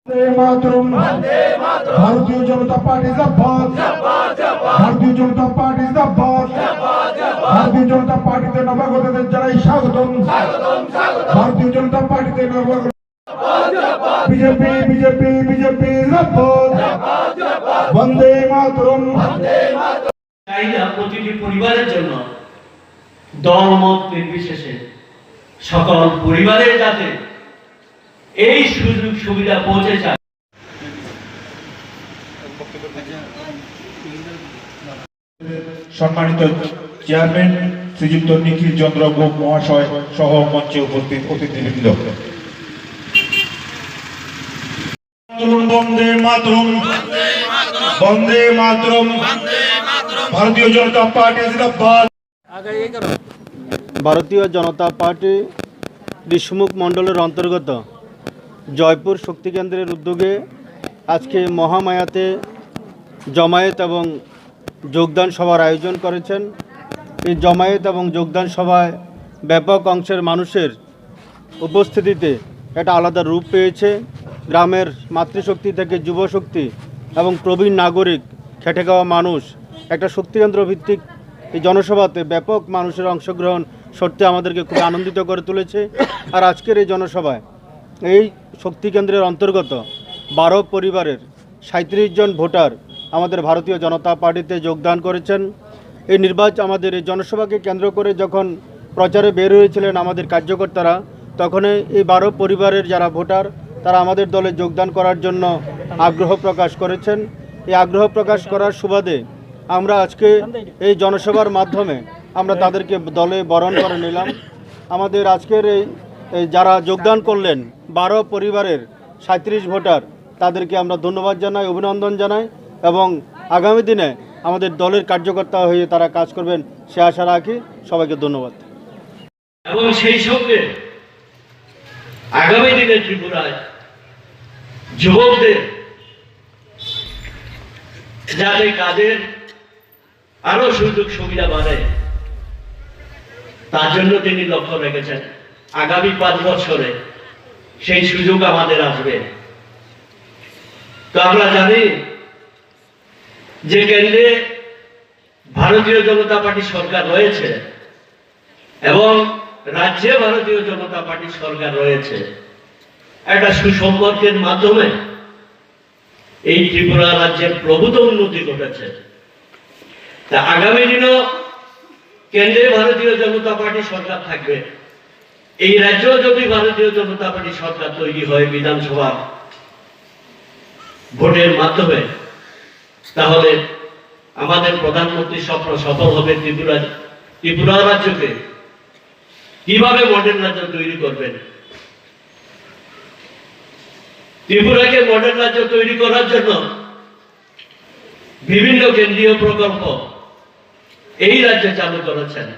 मातरम Bharatiya Janata party जिंदाबाद Bharatiya Janata party जिंदाबाद Bharatiya Janata party नवागतদের জানাই স্বাগতম Bharatiya Janata party नवागত BJP BJP BJP जिंदाबाद वंदे मातरम চাহিদা প্রতিটি পরিবারের জন্য দল মত নির্বিশেষে সকল পরিবারের যাতে এই সুযোগ সুবিধা পৌঁছে যায়। সম্মানিত চেয়ারম্যান শ্রীযুক্ত নিখিল চন্দ্র গোপ মহাশয় সহ মঞ্চে উপস্থিত অতিথিবৃন্দ, বন্দে মাতরম বন্দে মাতরম ভারতীয় জনতা পার্টি জিন্দাবাদ। ভারতীয় জনতা পার্টি বিশ্বমুখ মণ্ডলের অন্তর্গত জয়পুর শক্তি কেন্দ্রের উদ্যোগে আজকে মহামায়াতে জমায়েত এবং যোগদান সভার আয়োজন করেছেন। এই জমায়েত এবং যোগদান সভায় ব্যাপক অংশের মানুষের উপস্থিতিতে একটা আলাদা রূপ পেয়েছে। গ্রামের মাতৃশক্তি থেকে যুবশক্তি এবং প্রবীণ নাগরিক, খেটে খাওয়া মানুষ, একটা শক্তিকেন্দ্র ভিত্তিক এই জনসভাতে ব্যাপক মানুষের অংশগ্রহণ সত্যি আমাদেরকে খুব আনন্দিত করে তুলেছে। আর আজকের এই জনসভায় এই শক্তি কেন্দ্রের অন্তর্গত 12 পরিবারের 37 জন ভোটার আমাদের ভারতীয় জনতা পার্টিতে যোগদান করেছেন। এই আমাদের এই জনসভাকে কেন্দ্র করে যখন প্রচারে বের হয়েছিলেন আমাদের কার্যকর্তারা, তখন এই 12 পরিবারের যারা ভোটার তারা আমাদের দলে যোগদান করার জন্য আগ্রহ প্রকাশ করেছেন। এই আগ্রহ প্রকাশ করার সুবাদে আমরা আজকে এই জনসভার মাধ্যমে আমরা তাদেরকে দলে বরণ করে নিলাম। আমাদের আজকের এই যারা যোগদান করলেন 12 পরিবারের 37 ভোটার, তাদেরকে আমরা ধন্যবাদ জানাই, অভিনন্দন জানাই এবং আগামী দিনে আমাদের দলের কার্যকর্তা হয়ে তারা কাজ করবেন সে আশা রাখি। সবাইকে ধন্যবাদ। এবং সেই সঙ্গে আগামী দিনে ত্রিপুরায় যুবকদের যাতে কাজের আরো সুযোগ সুবিধা বাড়ে তার জন্য তিনি লক্ষ্য রেখেছেন। আগামী 5 বছরে সেই সুযোগ আমাদের আসবে। তো আমরা জানি যে কেন্দ্রে ভারতীয় জনতা পার্টি সরকার রয়েছে এবং রাজ্যে ভারতীয় জনতা পার্টি সরকার রয়েছে। একটা সুসম্পর্কের মাধ্যমে এই ত্রিপুরা রাজ্যের প্রভূত উন্নতি ঘটেছে। তা আগামী দিনও কেন্দ্রে ভারতীয় জনতা পার্টি সরকার থাকবে। এই রাজ্যেও যদি ভারতীয় জনতা পার্টি সরকার তৈরি হয় বিধানসভা ভোটের মাধ্যমে, তাহলে আমাদের প্রধানমন্ত্রী স্বপ্ন সফল হবে। ত্রিপুরা রাজ্যকে কিভাবে মডেল রাজ্য তৈরি করবেন, ত্রিপুরাকে মডেল রাজ্য তৈরি করার জন্য বিভিন্ন কেন্দ্রীয় প্রকল্প এই রাজ্যে চালু করেছেন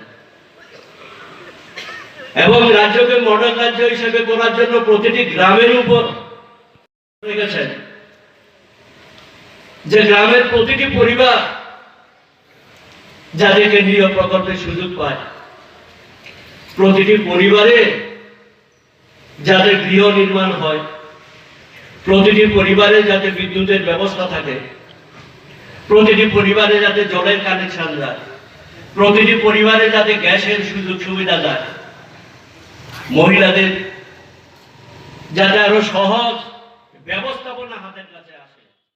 এবং রাজ্যকে মডেল রাজ্য হিসেবে করার জন্য প্রতিটি গ্রামের উপর রেখেছেন যে গ্রামের প্রতিটি পরিবার যাতে কেন্দ্রীয় প্রকল্পের সুযোগ পায়, প্রতিটি পরিবারে যাতে গৃহ নির্মাণ হয়, প্রতিটি পরিবারে যাতে বিদ্যুতের ব্যবস্থা থাকে, প্রতিটি পরিবারে যাতে জলের কানেকশন যায়, প্রতিটি পরিবারে যাতে গ্যাসের সুযোগ সুবিধা যায়, মহিলাদের যাতে আরো সহজ ব্যবস্থাপনা হাতের কাছে আসে।